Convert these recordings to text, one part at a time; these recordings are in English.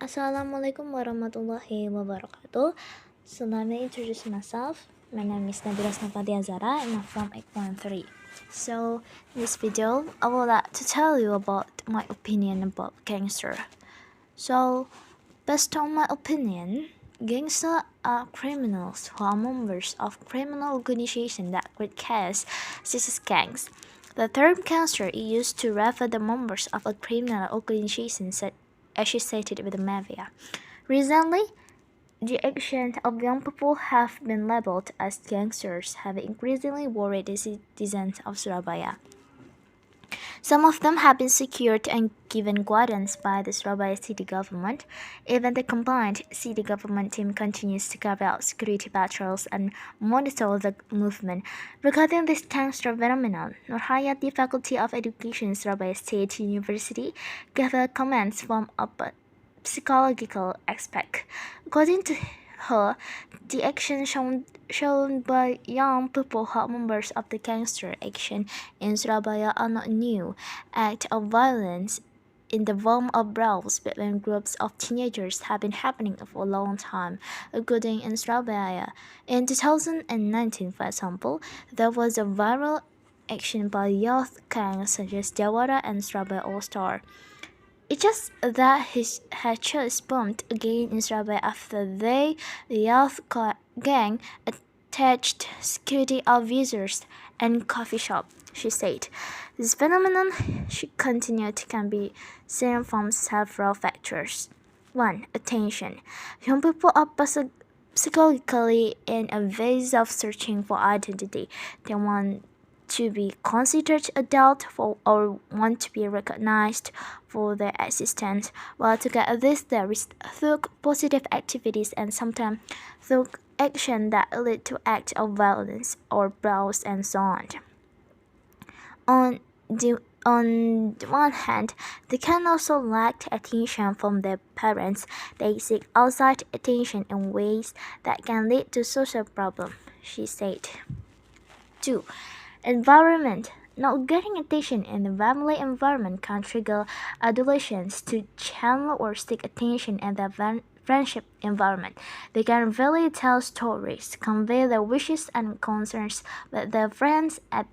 Assalamualaikum warahmatullahi wabarakatuh. So let me introduce myself. My name is Nabila Snafadia Zara and I'm from 813. So in this video, I would like to tell you about my opinion about Gangster. So based on my opinion, gangsters are criminals who are members of criminal organizations that create chaos, such as gangs. The term gangster is used to refer the members of a criminal organization associated with the mafia. Recently, the actions of young people have been labeled as gangsters, have increasingly worried the citizens of Surabaya. Some of them have been secured and given guidance by the Surabaya city government. Even the combined city government team continues to carry out security patrols and monitor the movement. Regarding this gangster phenomenon, Nur Hayat, the Faculty of Education, Surabaya State University, gave her comments from a psychological aspect. According to her, the actions shown by young people who are members of the gangster action in Surabaya are not new. Acts of violence in the form of brawls between groups of teenagers have been happening for a long time, including in Surabaya. In 2019, for example, there was a viral action by youth gangs such as Jawara and Surabaya All-Star. It's just that his had just bombed again in Surabaya after the youth gang attached security officers and coffee shop, she said. This phenomenon should continue to can be seen from several factors. 1. Attention. Young people are psychologically in a phase of searching for identity. They want to be considered adult or want to be recognized for their existence. While to get this, there is through positive activities and sometimes through action that lead to acts of violence or brawls and so on. On the one hand, they can also lack attention from their parents. They seek outside attention in ways that can lead to social problems, she said. 2. Environment. Not getting attention in the family environment can trigger adolescents to channel or seek attention in their friendship environment. They can really tell stories, convey their wishes and concerns with their friends at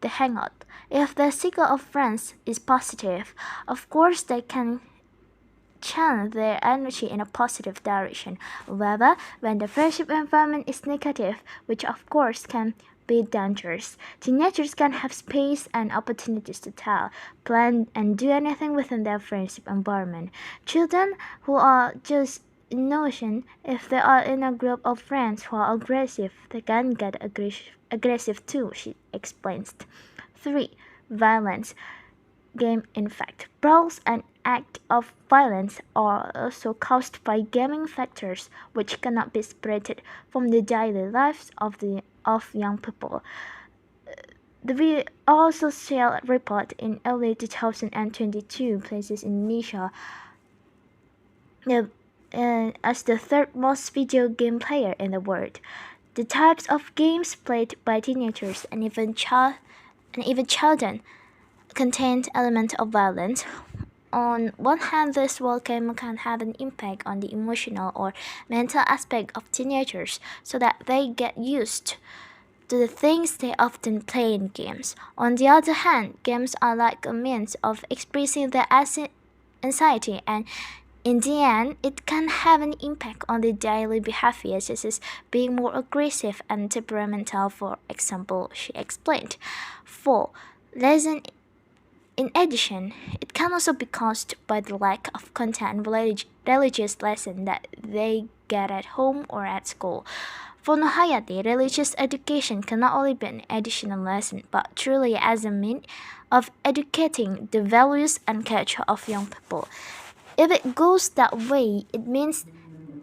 the hangout. If the circle of friends is positive, of course they can channel their energy in a positive direction. However, when the friendship environment is negative, which of course can be dangerous, teenagers can have space and opportunities to tell, plan, and do anything within their friendship environment. Children who are just innocent, if they are in a group of friends who are aggressive, they can get aggressive too, she explains. 3. Violence. Game. In fact, brawls and acts of violence are also caused by gaming factors which cannot be separated from the daily lives of young people. The also share report in early 2022 places Indonesia as the third most video game player in the world. The types of games played by teenagers and even children contain elements of violence. On one hand, this world game can have an impact on the emotional or mental aspect of teenagers so that they get used to the things they often play in games. On the other hand, games are like a means of expressing their anxiety, and in the end, it can have an impact on their daily behavior, such as being more aggressive and temperamental, for example, she explained. 4. Lesson. In addition, it can also be caused by the lack of content and religious lessons that they get at home or at school. For Nuhayati, religious education can not only be an additional lesson, but truly as a means of educating the values and culture of young people. If it goes that way, it means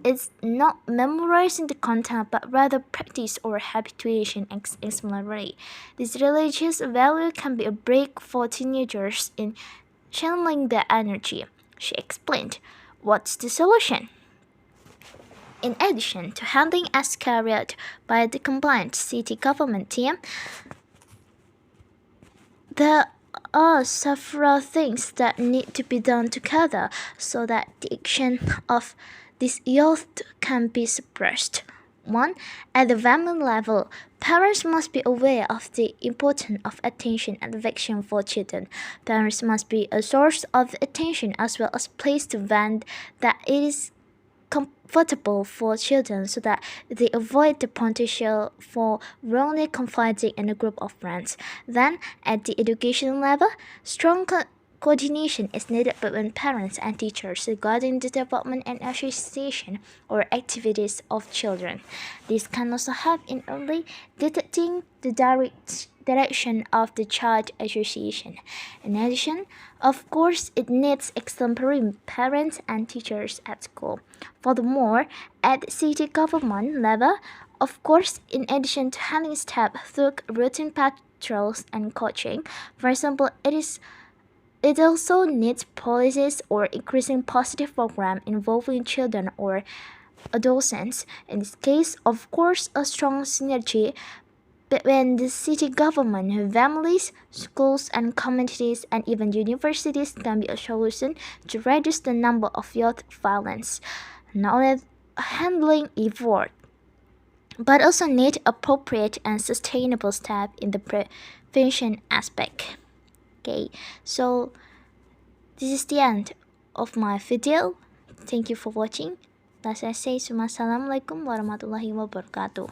it's not memorizing the content but rather practice or habituation exemplary. This religious value can be a break for teenagers in channeling their energy, she explained. What's the solution? In addition to handling as carried by the combined city government team, the are several things that need to be done together so that the action of this youth can be suppressed. 1. At the family level, parents must be aware of the importance of attention and affection for children. Parents must be a source of attention as well as place to vent that it is comfortable for children so that they avoid the potential for wrongly confiding in a group of friends. Then, at the education level, strong coordination is needed between parents and teachers regarding the development and association or activities of children. This can also help in early detecting the direction of the child association. In addition, of course, it needs exemplary parents and teachers at school. Furthermore, at city government level, of course, in addition to handling staff through routine patrols and coaching, for example, it also needs policies or increasing positive program involving children or adolescents. In this case, of course, a strong synergy between the city government, families, schools, and communities, and even universities can be a solution to reduce the number of youth violence. Not only handling effort, but also need appropriate and sustainable steps in the prevention aspect. Okay, so this is the end of my video. Thank you for watching. That's I say, Assalamualaikum warahmatullahi wabarakatuh.